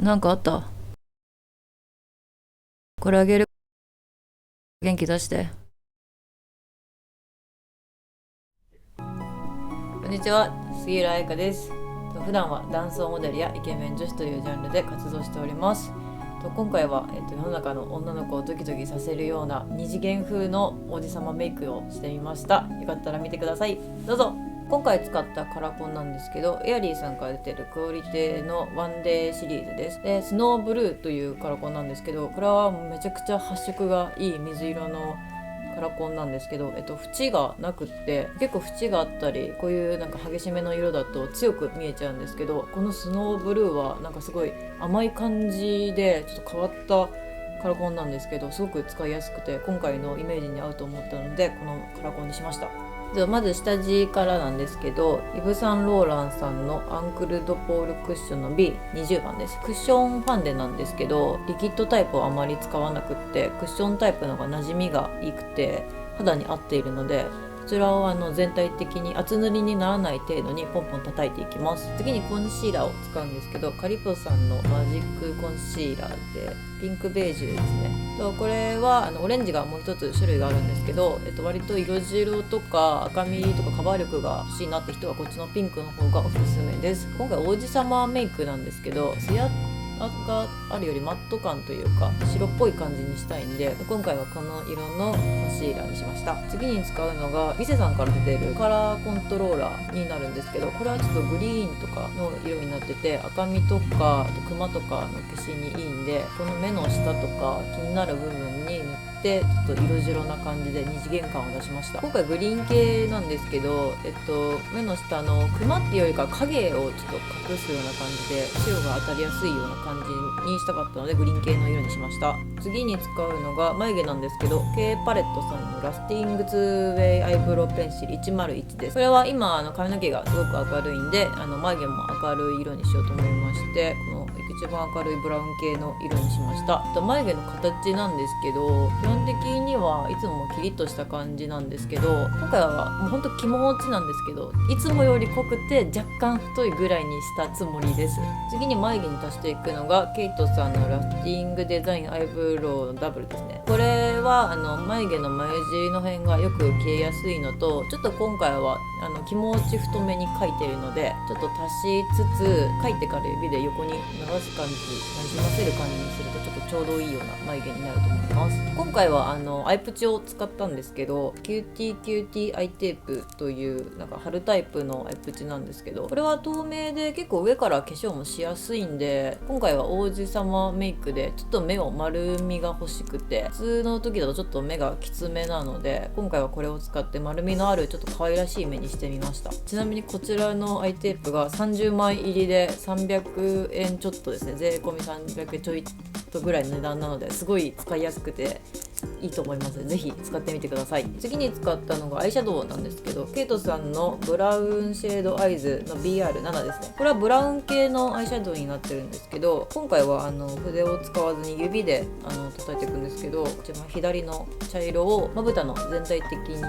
なんかあった？これあげる。元気出して。こんにちは、杉浦愛香です。普段は男装モデルやイケメン女子というジャンルで活動しております。今回は、世の中の女の子をドキドキさせるような二次元風の王子様メイクをしてみました。よかったら見てください。どうぞ。今回使ったカラコンなんですけど、エアリーさんから出てるクオリティのワンデーシリーズです。でスノーブルーというカラコンなんですけど、これはめちゃくちゃ発色がいい水色のカラコンなんですけど、縁がなくって、結構縁があったり、こういうなんか激しめの色だと強く見えちゃうんですけど、このスノーブルーはなんかすごい甘い感じでちょっと変わったカラコンなんですけど、すごく使いやすくて今回のイメージに合うと思ったので、このカラコンにしました。ではまず下地からなんですけど、イヴ・サンローランさんのアンクルドポールクッションの B20 番です。クッションファンデなんですけど、リキッドタイプをあまり使わなくって、クッションタイプの方が馴染みがいいくて肌に合っているので、こちらを全体的に厚塗りにならない程度にポンポン叩いていきます。次にコンシーラーを使うんですけど、カリポさんのマジックコンシーラーでピンクベージュですね。これはオレンジがもう一つ種類があるんですけど、割と色白とか赤みとかカバー力が欲しいなって人はこっちのピンクの方がおすすめです。今回王子様メイクなんですけど、ツヤがあるよりマット感というか白っぽい感じにしたいんで、今回はこの色のコンシーラーにしました。次に使うのがリセさんから出ているカラーコントローラーになるんですけど、これはちょっとグリーンとかの色になってて、赤みとかあとクマとかの消しにいいんで、この目の下とか気になる部分に塗ってちょっと色白な感じで二次元感を出しました。今回グリーン系なんですけど、目の下のクマっていうよりか影をちょっと隠すような感じで白が当たりやすいような感じにしたかったので、グリーン系の色にしました。次に使うのが眉毛なんですけど、K パレットさんのラスティング2ウェイアイブロウペンシル101です。これは今髪の毛がすごく明るいんで、眉毛も明るい色にしようと思いまして、この一番明るいブラウン系の色にしました。眉毛の形なんですけど、基本的にはいつもキリッとした感じなんですけど、今回はもうほんと気持ちなんですけど、いつもより濃くて若干太いぐらいにしたつもりです。次に眉毛に足していくのがケイトさんのラスティングデザインアイブロウダブルですね。これは眉毛の眉尻の辺がよく消えやすいのと、ちょっと今回は気持ち太めに描いているので、ちょっと足しつつ描いてから指で横に流す感じ、なじませる感じにするとちょっとちょうどいいような眉毛になると思います。今回はアイプチを使ったんですけど、キューティーキューティーアイテープというなんか貼るタイプのアイプチなんですけど、これは透明で結構上から化粧もしやすいんで、今回は王子様メイクでちょっと目を丸みが欲しくて、普通の時だとちょっと目がきつめなので、今回はこれを使って丸みのあるちょっと可愛らしい目にしてみました。ちなみにこちらのアイテープが30枚入りで300円ちょっとですね。税込み300円ちょいとぐらいの値段なので、すごい使いやすくていいと思います。ぜひ使ってみてください。次に使ったのがアイシャドウなんですけど、ケイトさんのブラウンシェードアイズの BR7 ですね。これはブラウン系のアイシャドウになってるんですけど、今回は筆を使わずに指で叩いていくんですけど、一番左の茶色をまぶたの全体的に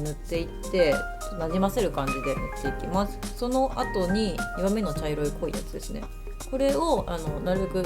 塗っていって、なじませる感じで塗っていきます。その後に2番目の茶色い濃いやつですね。これをなるべく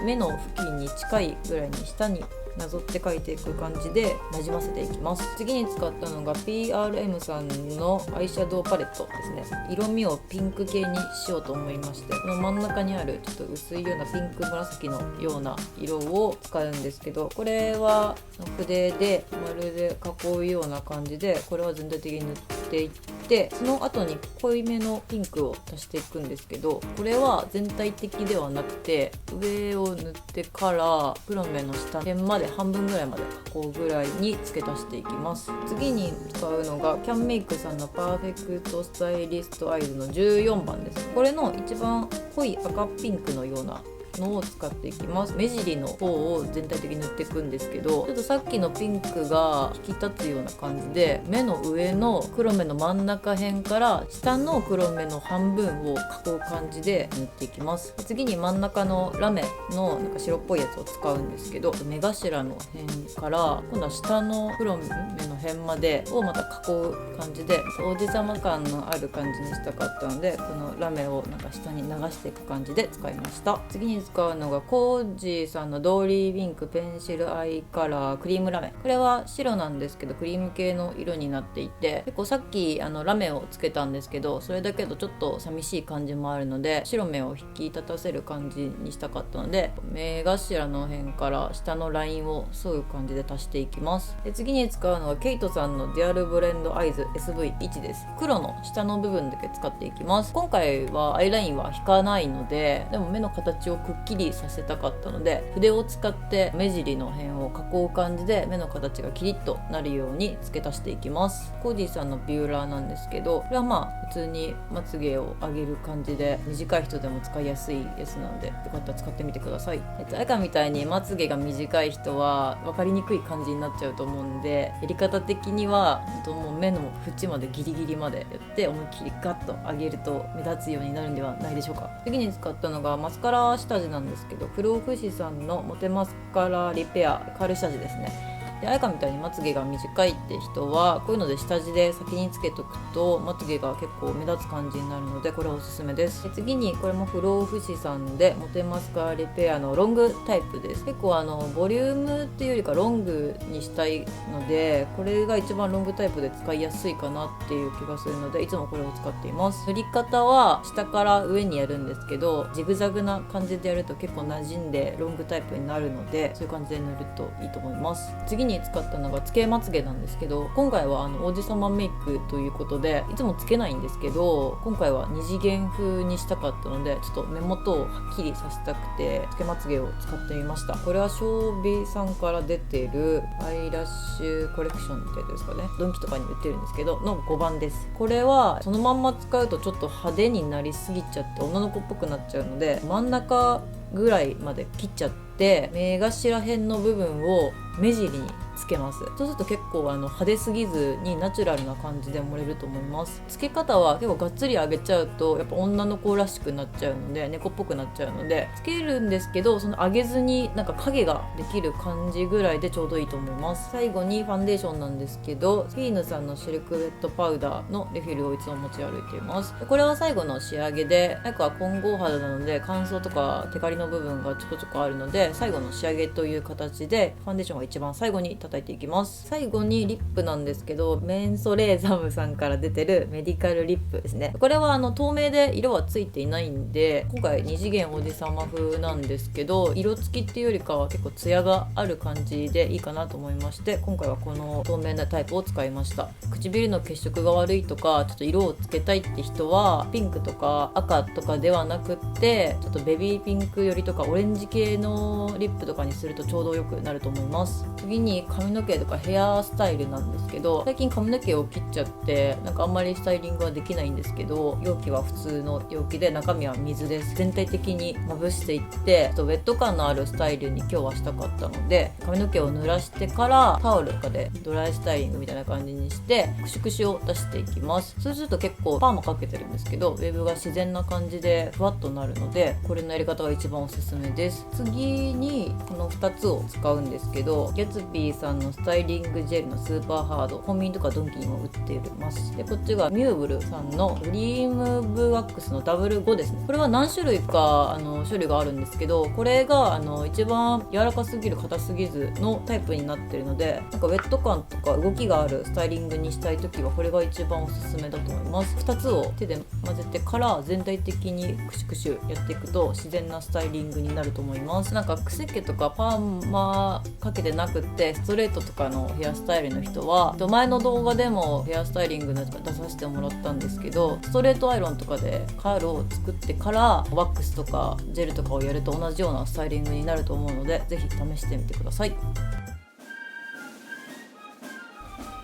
目の付近に近いぐらいに下になぞって描いていく感じでなじませていきます。次に使ったのが PRM さんのアイシャドウパレットですね。色味をピンク系にしようと思いまして、この真ん中にあるちょっと薄いようなピンク紫のような色を使うんですけど、これは筆でまるで囲うような感じで、これは全体的に塗っていって、その後に濃いめのピンクを足していくんですけど、これは全体的ではなくて、上を塗ってから黒目の下辺まで半分ぐらいまで囲うぐらいに付け足していきます。次に使うのがキャンメイクさんのパーフェクトスタイリストアイズの14番です。これの一番濃い赤ピンクのようなのを使っていきます。目尻の方を全体的に塗っていくんですけど、ちょっとさっきのピンクが引き立つような感じで、目の上の黒目の真ん中辺から下の黒目の半分を囲う感じで塗っていきます。次に真ん中のラメのなんか白っぽいやつを使うんですけど、目頭の辺から今度は下の黒目の辺までをまた囲う感じで、王子様感のある感じにしたかったので、このラメをなんか下に流していく感じで使いました。次にに使うのがコージーさんのドーリーウィンクペンシルアイカラークリームラメ。これは白なんですけどクリーム系の色になっていて、結構さっきラメをつけたんですけど、それだけだとちょっと寂しい感じもあるので白目を引き立たせる感じにしたかったので、目頭の辺から下のラインを沿う感じで足していきます。で次に使うのはケイトさんのデュアルブレンドアイズ SV1 です。黒の下の部分だけ使っていきます。今回はアイラインは引かないので、でも目の形をくっきりさせたかったので筆を使って目尻の辺を囲う感じで目の形がキリッとなるように付け足していきます。コーディさんのビューラーなんですけど、これはまあ普通にまつげを上げる感じで短い人でも使いやすいやつなので、よかったら使ってみてください。赤みたいにまつげが短い人は分かりにくい感じになっちゃうと思うんで、やり方的にはもう目の縁までギリギリまでやって思いっきりガッと上げると目立つようになるんではないでしょうか。次に使ったのがマスカラ下地なんですけど、不老不死さんのモテマスカラリペアカール下地ですね。であやかみたいにまつげが短いって人はこういうので下地で先につけとくとまつげが結構目立つ感じになるので、これはおすすめです。で次にこれも不老不死さんでモテマスカラリペアのロングタイプです。結構ボリュームっていうよりかロングにしたいので、これが一番ロングタイプで使いやすいかなっていう気がするので、いつもこれを使っています。塗り方は下から上にやるんですけど、ジグザグな感じでやると結構馴染んでロングタイプになるので、そういう感じで塗るといいと思います。次に使ったのがつけまつげなんですけど、今回は王子様メイクということでいつもつけないんですけど、今回は二次元風にしたかったのでちょっと目元をはっきりさせたくてつけまつげを使ってみました。これはショービーさんから出てるアイラッシュコレクションってやつですかね、ドンキとかに売ってるんですけどの5番です。これはそのまんま使うとちょっと派手になりすぎちゃって女の子っぽくなっちゃうので、真ん中ぐらいまで切っちゃって目頭辺の部分を目尻につけます。そうすると結構派手すぎずにナチュラルな感じで盛れると思います。つけ方は結構がっつり上げちゃうとやっぱ女の子らしくなっちゃうので、猫っぽくなっちゃうのでつけるんですけど、その上げずになんか影ができる感じぐらいでちょうどいいと思います。最後にファンデーションなんですけど、フィーヌさんのシルクウェットパウダーのレフィルをいつも持ち歩いています。これは最後の仕上げで、なんか混合肌なので乾燥とかテカリの部分がちょこちょこあるので、最後の仕上げという形でファンデーションが一番最後に叩いていきます。最後にリップなんですけど、メンソレーザムさんから出てるメディカルリップですね。これは透明で色はついていないんで、今回二次元おじさま風なんですけど、色付きっていうよりかは結構ツヤがある感じでいいかなと思いまして、今回はこの透明なタイプを使いました。唇の血色が悪いとかちょっと色をつけたいって人はピンクとか赤とかではなくって、ちょっとベビーピンク寄りとかオレンジ系のリップとかにするとちょうどよくなると思います。次に髪の毛とかヘアスタイルなんですけど、最近髪の毛を切っちゃってなんかあんまりスタイリングはできないんですけど、容器は普通の容器で中身は水です。全体的にまぶしていってちょっとウェット感のあるスタイルに今日はしたかったので、髪の毛を濡らしてからタオルとかでドライスタイリングみたいな感じにしてクシュクシュを出していきます。そうすると結構パーマかけてるんですけどウェーブが自然な感じでふわっとなるので、これのやり方が一番おすすめです。次にこの2つを使うんですけど、ギャツビーさんのスタイリングジェルのスーパーハード、コンビニとかドンキにも売っています。でこっちがミューブルさんのドリームブワックスのダブル5ですね。これは何種類か種類があるんですけど、これが一番柔らかすぎる硬すぎずのタイプになってるので、なんかウェット感とか動きがあるスタイリングにしたい時はこれが一番おすすめだと思います。2つを手で混ぜてから全体的にクシュクシュやっていくと自然なスタイリングになると思います。なんかクセ毛とかパーマかけてなくってストレートとかのヘアスタイルの人は、前の動画でもヘアスタイリングの出させてもらったんですけど、ストレートアイロンとかでカールを作ってからワックスとかジェルとかをやると同じようなスタイリングになると思うので、ぜひ試してみてください。い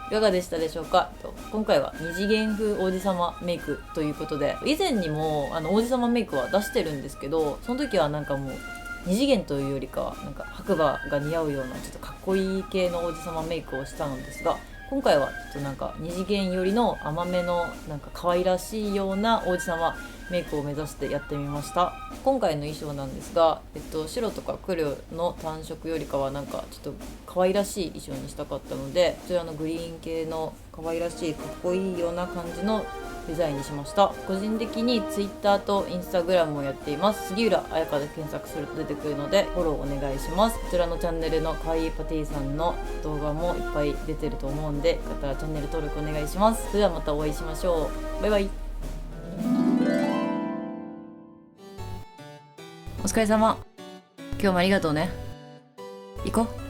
かがでしたでしょうか。今回は二次元風王子様メイクということで、以前にも王子様メイクは出してるんですけど、その時はなんかもう二次元というよりかはなんか白馬が似合うようなちょっとかっこいい系の王子様メイクをしたのですが、今回はちょっとなんか二次元よりの甘めのなんか可愛らしいような王子様メイクを目指してやってみました。今回の衣装なんですが、白とか黒の単色よりかはなんかちょっと可愛らしい衣装にしたかったので、こちらのグリーン系の可愛らしいかっこいいような感じのデザインにしました。個人的に Twitter と Instagram をやっています。杉浦彩香で検索すると出てくるのでフォローお願いします。こちらのチャンネルのかわいいパティさんの動画もいっぱい出てると思うんで、よかったらチャンネル登録お願いします。それではまたお会いしましょう。バイバイ。お疲れ様。今日もありがとうね。行こう。